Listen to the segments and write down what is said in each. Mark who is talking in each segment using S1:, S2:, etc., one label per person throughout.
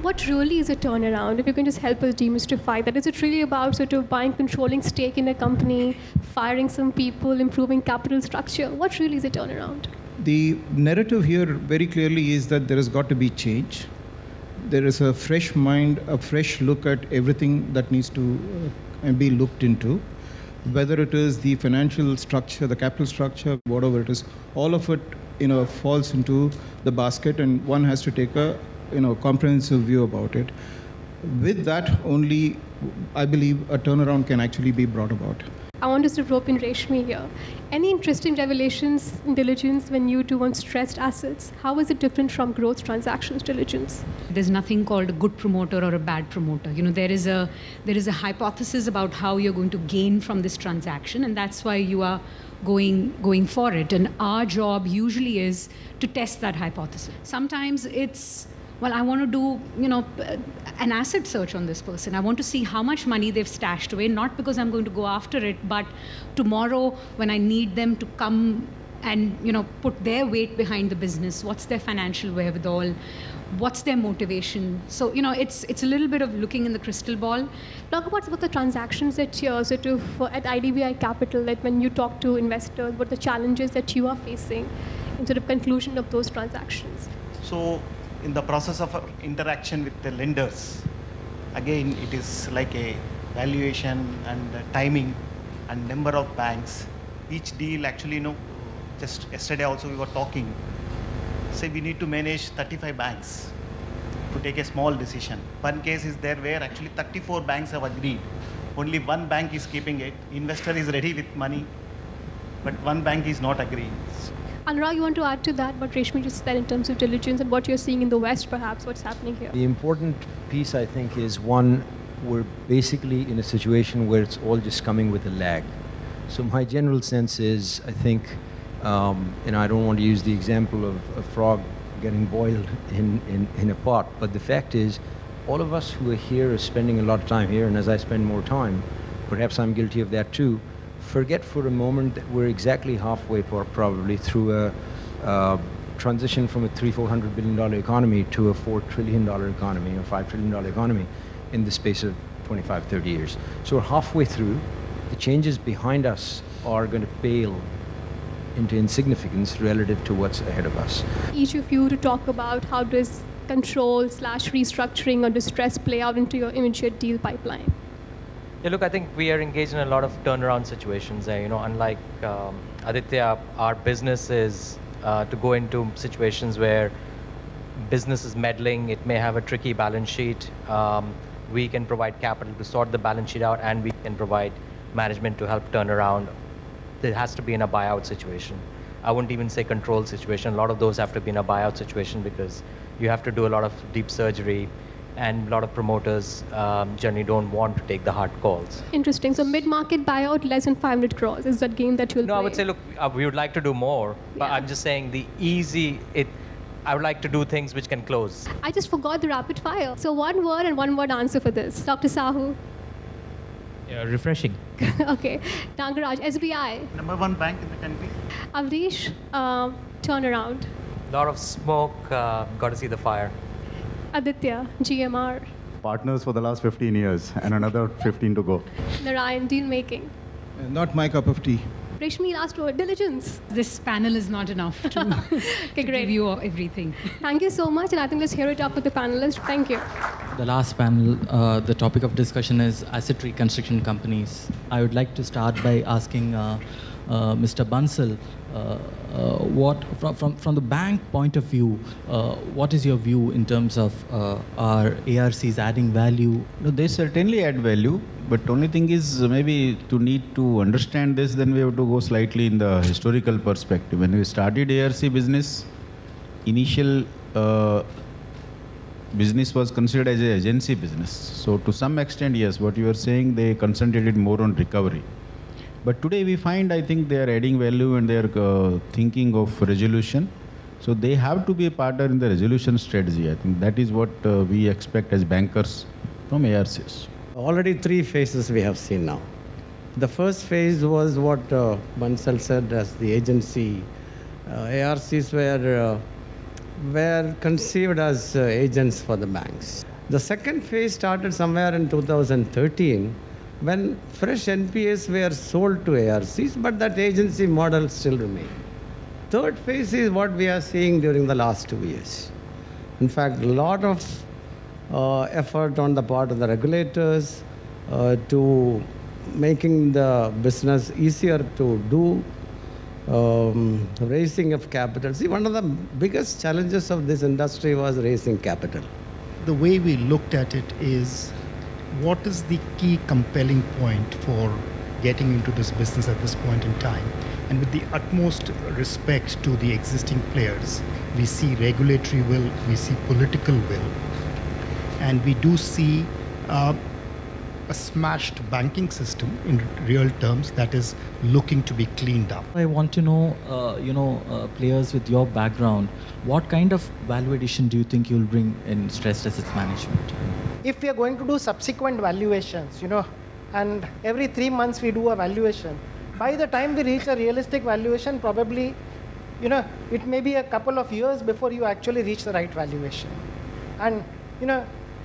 S1: What really is a turnaround? If you can just help us demystify that. Is it really about sort of buying controlling stake in a company, firing some people, improving capital structure? What really is a turnaround?
S2: The narrative here very clearly is that there has got to be change. There is a fresh mind, a fresh look at everything that needs to be looked into. Whether it is the financial structure, the capital structure, whatever it is, all of it falls into the basket, and one has to take a comprehensive view about it. With that only, I believe a turnaround can actually be brought about.
S1: I want us to rope in Reshmi here. Any interesting revelations in diligence when you do on stressed assets? How is it different from growth transactions diligence?
S3: There's nothing called a good promoter or a bad promoter. There is a hypothesis about how you're going to gain from this transaction, and that's why you are going for it. And our job usually is to test that hypothesis. Sometimes it's, well, I want to do, an asset search on this person. I want to see how much money they've stashed away, not because I'm going to go after it, but tomorrow when I need them to come and, put their weight behind the business, what's their financial wherewithal, what's their motivation. So, it's a little bit of looking in the crystal ball.
S1: Talk about some of the transactions that you're sort of at IDBI Capital, that when you talk to investors, what the challenges that you are facing in sort of conclusion of those transactions.
S4: So, in the process of interaction with the lenders, again, it is like a valuation and timing and number of banks. Each deal actually, just yesterday also we were talking, say we need to manage 35 banks to take a small decision. One case is there where actually 34 banks have agreed. Only one bank is keeping it. Investor is ready with money, but one bank is not agreeing.
S1: Anurag, you want to add to that what Reshmi just said in terms of diligence and what you're seeing in the West, perhaps, what's happening here?
S5: The important piece, I think, is one, we're basically in a situation where it's all just coming with a lag. So my general sense is, I think, I don't want to use the example of a frog getting boiled in a pot, but the fact is, all of us who are here are spending a lot of time here, and as I spend more time, perhaps I'm guilty of that too, forget for a moment that we're exactly halfway probably through a transition from a $300-400 billion economy to a $4 trillion economy or $5 trillion economy in the space of 25-30 years. So we're halfway through. The changes behind us are going to pale into insignificance relative to what's ahead of us.
S1: Each of you to talk about how does control/restructuring or distress play out into your immediate deal pipeline.
S6: Yeah, look, I think we are engaged in a lot of turnaround situations. Unlike Aditya, our business is to go into situations where business is meddling. It may have a tricky balance sheet. We can provide capital to sort the balance sheet out, and we can provide management to help turn around. It has to be in a buyout situation. I wouldn't even say control situation. A lot of those have to be in a buyout situation because you have to do a lot of deep surgery, and a lot of promoters generally don't want to take the hard calls.
S1: Interesting. So mid-market buyout, less than 500 crores is that game that you'll play?
S6: No, I would say, look, we would like to do more, but I'm just saying I would like to do things which can close.
S1: I just forgot the rapid fire. So one word and one word answer for this. Dr. Sahu.
S7: Yeah, refreshing.
S1: Okay. Tangaraj, SBI.
S4: Number one bank in the country.
S1: Avrish, turnaround.
S6: A lot of smoke, got to see the fire.
S1: Aditya, GMR.
S8: Partners for the last 15 years and another 15 to go.
S1: Narayan, deal making.
S2: Not my cup of tea.
S1: Reshmi, last word, diligence.
S3: This panel is not enough to,
S1: okay,
S3: to give you everything.
S1: Thank you so much, and I think let's hear it up with the panelists. Thank you.
S7: The last panel, the topic of discussion is asset reconstruction companies. I would like to start by asking Mr. Bansal, from the bank point of view, what is your view in terms of our ARCs adding value?
S8: No, they certainly add value, but only thing is maybe to need to understand this, then we have to go slightly in the historical perspective. When we started ARC business, initial business was considered as an agency business. So to some extent, yes, what you are saying, they concentrated more on recovery. But today we find, I think they are adding value and they are thinking of resolution. So they have to be a partner in the resolution strategy. I think that is what we expect as bankers from ARCs.
S9: Already 3 phases we have seen now. The first phase was what Bansal said as the agency. ARCs were conceived as agents for the banks. The second phase started somewhere in 2013 when fresh NPAs were sold to ARCs, but that agency model still remained. Third phase is what we are seeing during the last 2 years. In fact, a lot of effort on the part of the regulators to making the business easier to do, raising of capital. See, one of the biggest challenges of this industry was raising capital.
S10: The way we looked at it is, what is the key compelling point for getting into this business at this point in time? And with the utmost respect to the existing players, we see regulatory will, we see political will, and we do see a smashed banking system in real terms that is looking to be cleaned up.
S7: I want to know, players with your background, what kind of value addition do you think you'll bring in stressed assets management?
S11: If we are going to do subsequent valuations, and every 3 months we do a valuation, by the time we reach a realistic valuation, probably, it may be a couple of years before you actually reach the right valuation. And,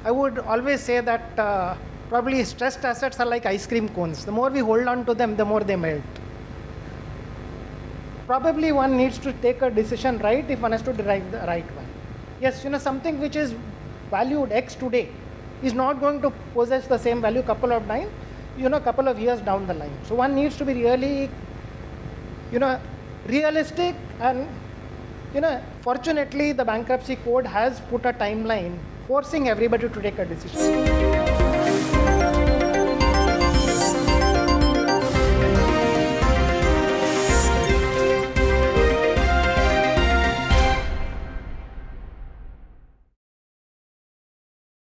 S11: I would always say that probably stressed assets are like ice cream cones. The more we hold on to them, the more they melt. Probably one needs to take a decision right if one has to derive the right one. Yes, something which is valued X today is not going to possess the same value couple of years down the line. So one needs to be really, realistic, and, fortunately the bankruptcy code has put a timeline forcing everybody to take a decision.